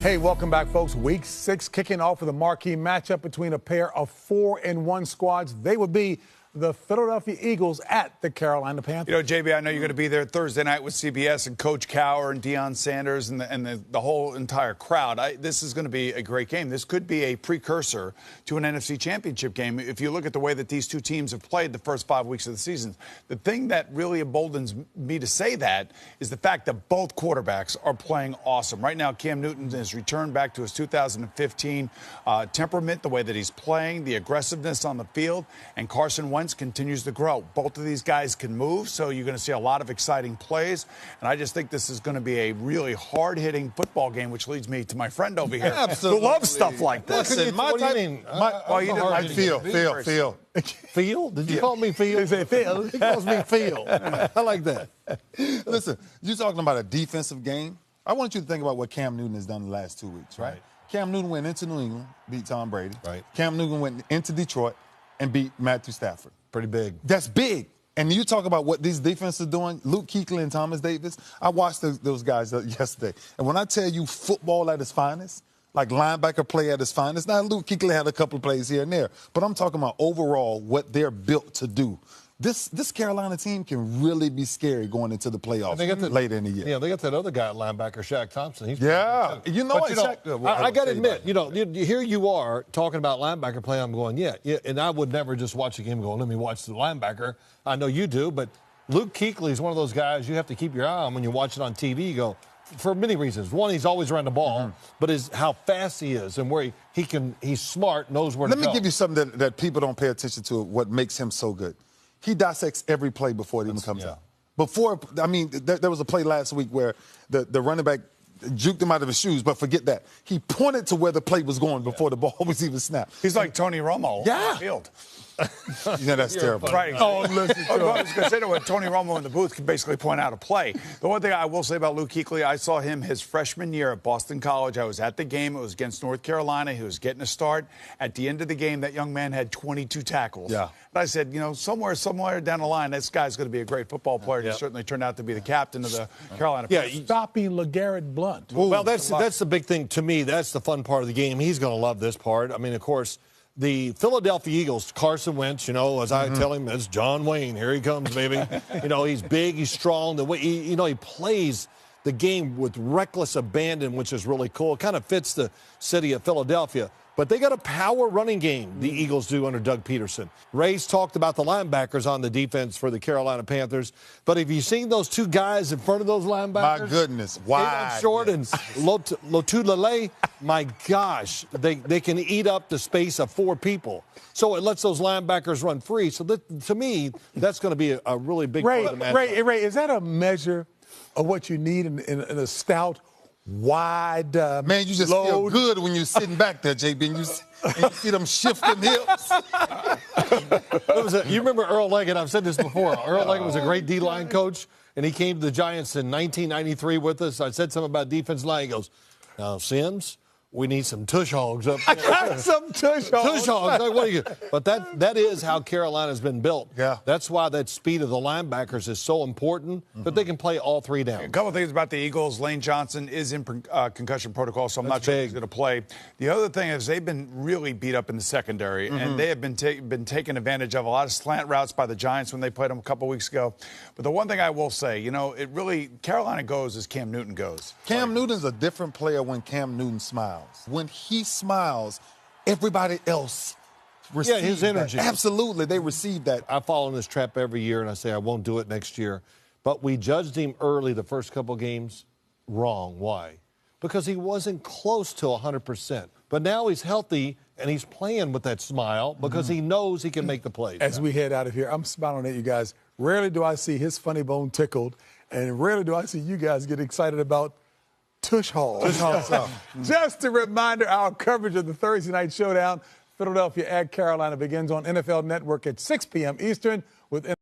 Hey, welcome back, folks. Week 6 kicking off with a marquee matchup between a pair of 4-1 squads. They would be the Philadelphia Eagles at the Carolina Panthers. You know, JB, I know you're going to be there Thursday night with CBS and Coach Cowher and Deion Sanders and the whole entire crowd. This is going to be a great game. This could be a precursor to an NFC Championship game if you look at the way that these two teams have played the first 5 weeks of the season. The thing that really emboldens me to say that is the fact that both quarterbacks are playing awesome. Right now, Cam Newton has returned back to his 2015 temperament, the way that he's playing, the aggressiveness on the field, and Carson Wentz continues to grow. Both of these guys can move, so you're going to see a lot of exciting plays. And I just think this is going to be a really hard-hitting football game, which leads me to my friend over here Absolutely. who loves stuff like this. Listen, what do you mean? Phil. Phil? Did you call me Phil? He said Phil. He calls me Phil. I like that. Listen, you're talking about a defensive game. I want you to think about what Cam Newton has done the last 2 weeks, right? Cam Newton went into New England, beat Tom Brady. Right. Cam Newton went into Detroit and beat Matthew Stafford. Pretty big. That's big. And you talk about what these defenses are doing, Luke Kuechly and Thomas Davis. I watched those guys yesterday. And when I tell you football at its finest, like linebacker play at its finest, now Luke Kuechly had a couple of plays here and there, but I'm talking about overall what they're built to do. This Carolina team can really be scary going into the playoffs later in the year. Yeah, they got that other guy at linebacker, Shaq Thompson. He's you know what? I got to admit, here you are talking about linebacker play. I'm going, yeah, and I would never just watch a game and go, let me watch the linebacker. I know you do, but Luke Kuechly is one of those guys you have to keep your eye on when you watch it on TV. You go, for many reasons. One, he's always around the ball, but how fast he is and where he's smart, knows where to go. Let me give you something that people don't pay attention to, what makes him so good. He dissects every play before it even comes out. There was a play last week where the running back juked him out of his shoes, but forget that. He pointed to where the play was going before the ball was even snapped. He's like Tony Romo on the field. That's terrible. Right. Oh, listen to I was going to say that Tony Romo in the booth can basically point out a play. The one thing I will say about Luke Kuechly, I saw him his freshman year at Boston College. I was at the game. It was against North Carolina. He was getting a start. At the end of the game, that young man had 22 tackles. Yeah. And I said, somewhere down the line, this guy's going to be a great football player. He certainly turned out to be the captain of the Carolina Panthers. Stopping LeGarrette Blount. Well, that's the big thing to me. That's the fun part of the game. He's going to love this part. I mean, of course, the Philadelphia Eagles, Carson Wentz, as I tell him, it's John Wayne. Here he comes, baby. He's big, he's strong. The way he plays the game with reckless abandon, which is really cool. It kind of fits the city of Philadelphia. But they got a power running game, the Eagles do under Doug Peterson. Ray's talked about the linebackers on the defense for the Carolina Panthers. But have you seen those two guys in front of those linebackers? My goodness. Wide. Short and Lotulele, my gosh, they can eat up the space of 4 people. So it lets those linebackers run free. So to me, that's going to be a really big part of the matchup. Ray, is that a measure of what you need in a stout, wide man, you just feel good when you're sitting back there, JB, and you see them shifting hips. You remember Earl Leggett? I've said this before. Earl Leggett was a great D-line coach, and he came to the Giants in 1993 with us. I said something about defense line. He goes, now, Sims, we need some tush hogs up there. I got some tush hogs. Tush hogs. Like, what are you? But that is how Carolina's been built. Yeah. That's why that speed of the linebackers is so important, that they can play all 3 down. A couple of things about the Eagles. Lane Johnson is in concussion protocol, so I'm not sure he's going to play. The other thing is they've been really beat up in the secondary, and they have been taken advantage of. A lot of slant routes by the Giants when they played them a couple weeks ago. But the one thing I will say, Carolina goes as Cam Newton goes. Cam Newton's a different player when Cam Newton smiles. When he smiles, everybody else receives his energy. That. Absolutely, they receive that. I fall in this trap every year, and I say I won't do it next year. But we judged him early the first couple games wrong. Why? Because he wasn't close to 100%. But now he's healthy, and he's playing with that smile because he knows he can make the plays. As we head out of here, I'm smiling at you guys. Rarely do I see his funny bone tickled, and rarely do I see you guys get excited about tush hogs. Just a reminder, our coverage of the Thursday night showdown, Philadelphia at Carolina, begins on NFL Network at 6 p.m. Eastern with